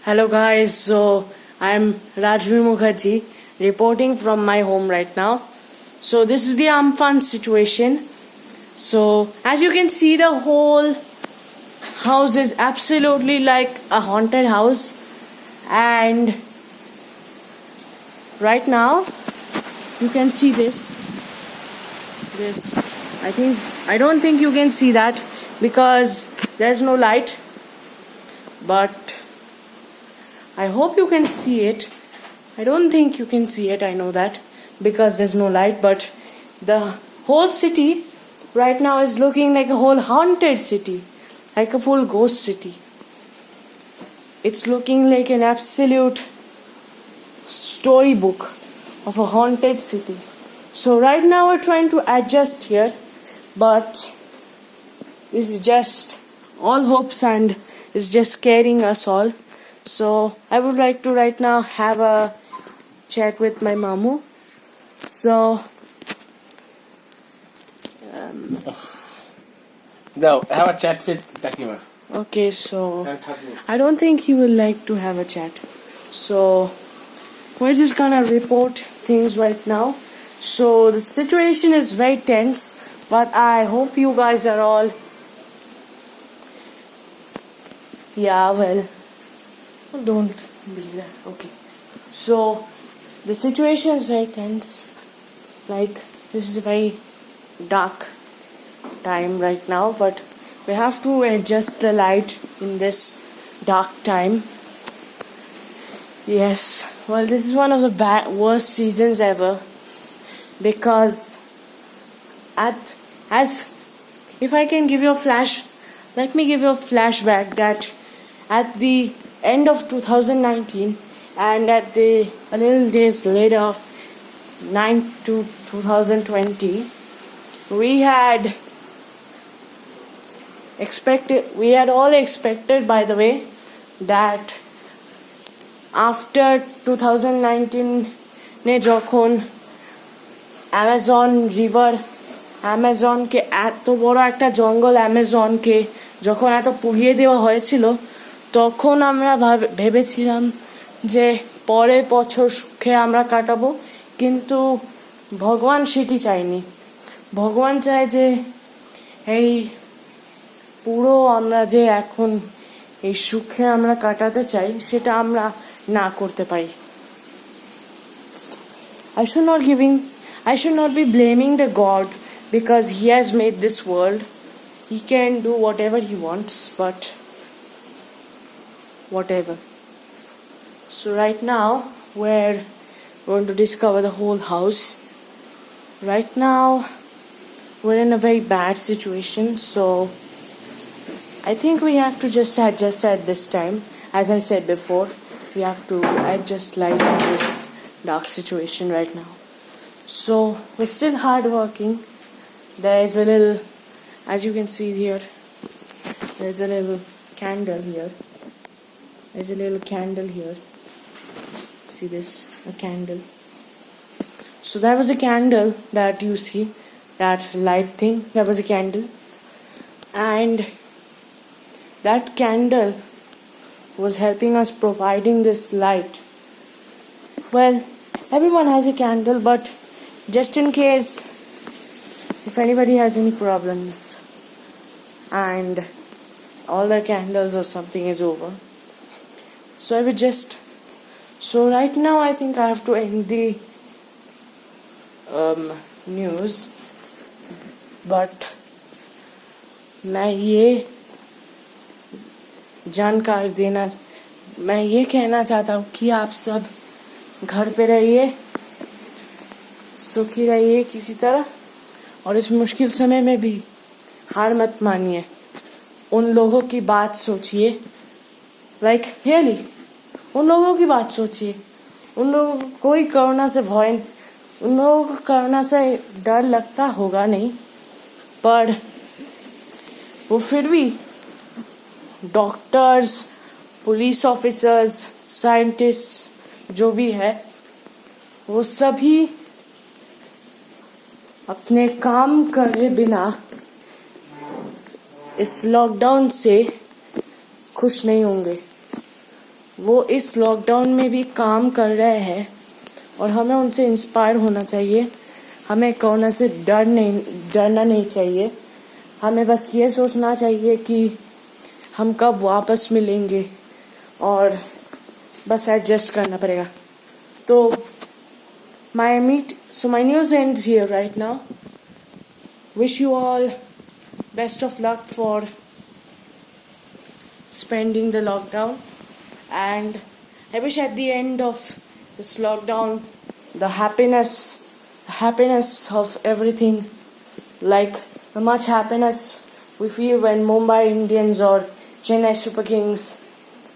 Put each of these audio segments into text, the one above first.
Hello guys, so I'm Rajvi Mukherjee reporting from my home right now. So this is the Amphan situation. So as you can see, the whole house is absolutely like a haunted house, and right now you can see this I don't think you can see that because there's no light, but I hope you can see it. I don't think you can see it, I know that, because there's no light, but the whole city right now is looking like a whole haunted city, like a full ghost city. It's looking like an absolute storybook of a haunted city. So right now we're trying to adjust here, but this is just all hopes and it's just scaring us all. So I would like to right now have a chat with my mamu. So No, have a chat with Takima. okay, so I don't think he will like to have a chat. So we're just gonna report things right now. So the situation is very tense, but I hope you guys are all don't be that. Okay. So the situation is very tense. Like, this is a very dark time right now, but we have to adjust the light in this dark time. Yes. Well, this is one of the worst seasons ever, because if I can give you let me give you a flashback that at the end of 2019 and at the a little days later of 9 to 2020, we had all expected, by the way, that after 2019 ne jokhon Amazon কে এত বড় একটা জঙ্গল অ্যামাজনকে যখন এত পুড়িয়ে দেওয়া হয়েছিল, তখন আমরা ভেবেছিলাম যে পরের বছর সুখে আমরা কাটাবো, কিন্তু ভগবান সেটি চায়নি। ভগবান চায় যে এই পুরো আমরা যে এখন এই সুখে আমরা কাটাতে চাই সেটা আমরা না করতে পারি। I should not be blaming the God, because he has made this world. He can do whatever he wants, but whatever. So right now we're going to discover the whole house. Right now we're in a very bad situation, so I think we have to just adjust at this time. As I said before, we have to adjust light in this dark situation right now. So we're still hard working. There is a little, as you can see here, there's a little candle here. There's a little candle here. See this? A candle. So that was a candle that you see, that light thing. That was a candle. And that candle was helping us providing this light. Well, everyone has a candle, but just in case if anybody has any problems and all the candles or something is over, so I would so right now I think I have to end the news, but मैं ये कहना चाहता हूँ कि आप सब घर पे रहिए, सुखी रहिए किसी तरह, और इस मुश्किल समय में भी हार मत मानिए। उन लोगों की बात सोचिए, लाइक रियली उन लोगों की बात सोचिए। उन लोगों को कोई कोरोना से उन लोगों को कोरोना से डर लगता होगा नहीं, पर वो फिर भी डॉक्टर्स, पुलिस ऑफिसर्स, साइंटिस्ट्स जो भी है, वो सभी अपने काम करे बिना इस लॉकडाउन से खुश नहीं होंगे। वो इस लॉकडाउन में भी काम कर रहे हैं और हमें उनसे इंस्पायर होना चाहिए. हमें कोरोना से डरना नहीं चाहिए. हमें बस ये सोचना चाहिए कि हम कब वापस मिलेंगे और बस एडजस्ट करना पड़ेगा. तो my news ends here right now. Wish you all best of luck for spending the lockdown, and I wish at the end of this lockdown the happiness of everything, like the much happiness we feel when Mumbai Indians or Chennai Super Kings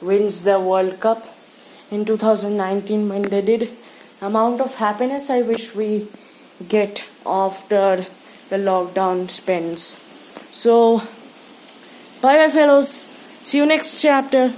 wins the World Cup in 2019 when they did. Amount of happiness I wish we get after the lockdown spends. So bye bye fellows, see you next chapter.